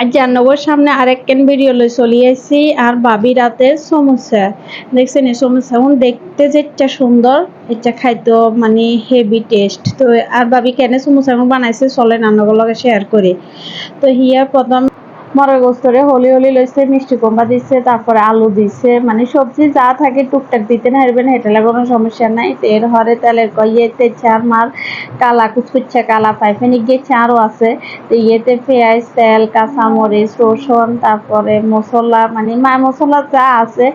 আজ জান্নগর সামনে আরেকখান ভিডিও লই চলি আইছি আর ভাবি রাতের সমস্যা দেখছেন। এই সমস্যা এখন দেখতে যেটা সুন্দর, এটা খাইতো মানে হেভি টেস্ট। তো আর ভাবি কেন সমস্যা এখন বানাইছে চলে নান্নগর লগে শেয়ার করি। তো হিয়া প্রথম মরের গোস্তরে হলি হলি লইছে, মিষ্টি কুমড়া দিচ্ছে, তারপরে আলু দিচ্ছে, মানে সবজি যা থাকে টুকটাক দিতে না হারবেন, হেঁটেলে কোনো সমস্যা নাই। এর হরে তেলের ইয়েতে চার মার কালা কুচকুচ্ছা কালা পাইফেনি গিয়ে চারও আছে। তো ইয়েতে পেঁয়াজ তেল কাঁচামরিচ রসুন তারপরে মশলা মানে মা মশলা যা আছে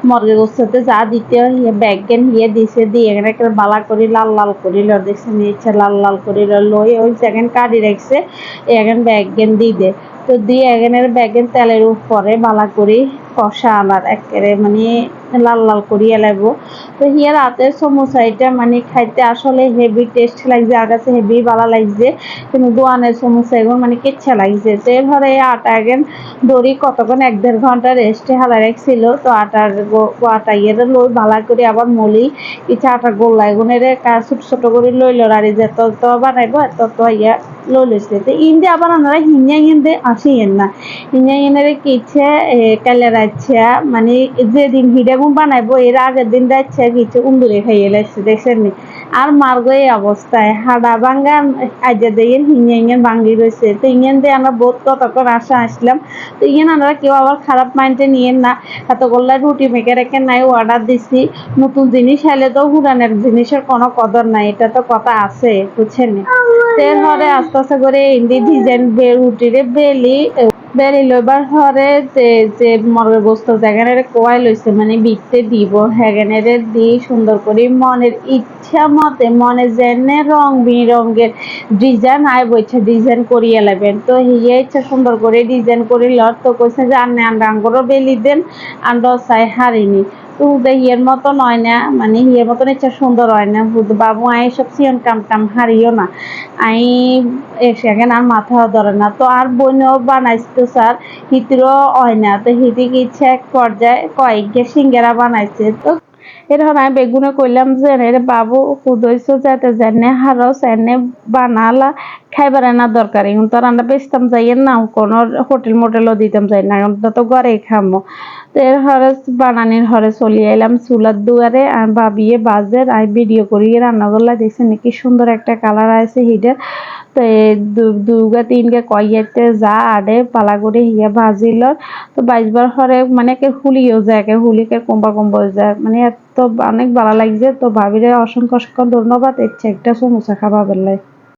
মরের গোস্ততে যা দিতে ব্যাগেন হিয়ে দিছে দিয়ে এখানে একটা বালা করি লাল লাল করি ল দেখছে নিচ্ছে লাল লাল করি লই ওই জায়গায় কাটি রাখছে এখানে ব্যাগেন দিয়ে দে। তো দিয়ে এখানের ব্যাগের তেলের উপরে বালা করি কষা আনার একেবারে মানে লাল লাল করিয়ে লাগবো। তো হিয়ার রাতের সমোসা এটা মানে খাইতে আসলে হেভি টেস্ট লাগছে, আর কাছে হেভি ভালো লাগছে। কিন্তু দোয়ানের সমোসা এগুলো মানে কেচ্ছা লাগছে। তো এভাবে আটা এখন দড়ি কতক্ষণ 1-1.5 ঘন্টা রেস্টে হালা রাখছিল। তো আটা ইয়ের লই ভালা করে আবার মলি কিছু আটা গোল্লা এগুনের ছোট ছোট করে লইল আর যত বানাইবো তত ইয়া লই লইছে। তো ইন্দে আবার আপনারা হিঞ্জা ইন্দে আসিয়েন না হিঞ্জা ইনের কিছে কালে রাচ্ছা মানে যেদিন হিডাগুন বানাইবো এর আগের দিন রাচ্ছা কিছু উন্দুরে খাইয়ে লাগছে দেখছেন নি। আর মার্গো এই অবস্থায় হাডা ভাঙ্গা আজা দিয়ে হিঞ্জা ইঞ্জান ভাঙ্গি রয়েছে। তো ইঞ্জান দিয়ে আমরা বহুত কতক্ষণ আসলাম। তো ইঞ্জান আমরা কেউ আবার খারাপ মাইন্ডে নিয়েন না। এত করলে রুটি মেকার একে নাই অর্ডার দিছি, নতুন জিনিস আইলে তো পুরানের জিনিসের কোনো কদর নাই, এটা তো কথা আছে বুঝছেন। তের হরে আস্তে আস্তে করে ইন্দি ডিজাইন রুটিরে বেলি লইবার হরে যে মরের গোস্ত জায়গানের কোয়াই লইছে মানে বিকতে দিব হ্যাগানের দি সুন্দর করে মনের ইচ্ছা মতে মনে যেনে রং বিরঙ্গের ডিজাইন আয় বইছে ডিজাইন করিয়ে লাগবেন। তো হিয়ে ইচ্ছা সুন্দর করে ডিজাইন করি লর তো কইছে যে আন্নে আন্ডাঙ্গরও বেলি দেন আন্ড চাই হারিনি। তো হিয়ের মতো নয় না মানে হিয়ের মতন ইচ্ছা সুন্দর হয় না বাবু আই সব সিয়ন কাম টাম হারিও না আই সেখানে আর মাথা ধরে না। তো আর বইনও বানাইছে স্যার হিতিরও হয় না। তো হিতিক ইচ্ছা এক পর্যায়ে কয়েককে সিঙ্গারা বানাইছে। তো এরকম আমি বেগুনে কইলাম যে রে বাবু কুদইছো যাতে জানে হারস এনে বানালা খাইবার না দরকার এখন তো রান্না বেচতাম যাইয়ের না কোনো হোটেল মোটেলও দিতাম যাই না এখন তো ঘরেই খামো। তো এর হরে বানানির হরে চলি এলাম চুলার দুয়ারে আর ভাবিয়ে বাজের আই ভিডিও করিয়ে রান্না করলা দেখছেন কি সুন্দর একটা কালার আছে হিটার। তো দুগা তিনগা কইয়াতে যা আডে পালা করে হিয়া ভাজিল। তো বাইশবার হরে মানে হুলিও যায় হুলিকে কোম্বা কোম্বা যায় মানে এত অনেক ভালো লাগছে। তো ভাবিরে অসংখ্য অসংখ্য ধন্যবাদ। ইচ্ছে একটা সমোসা খাবা বেলায়।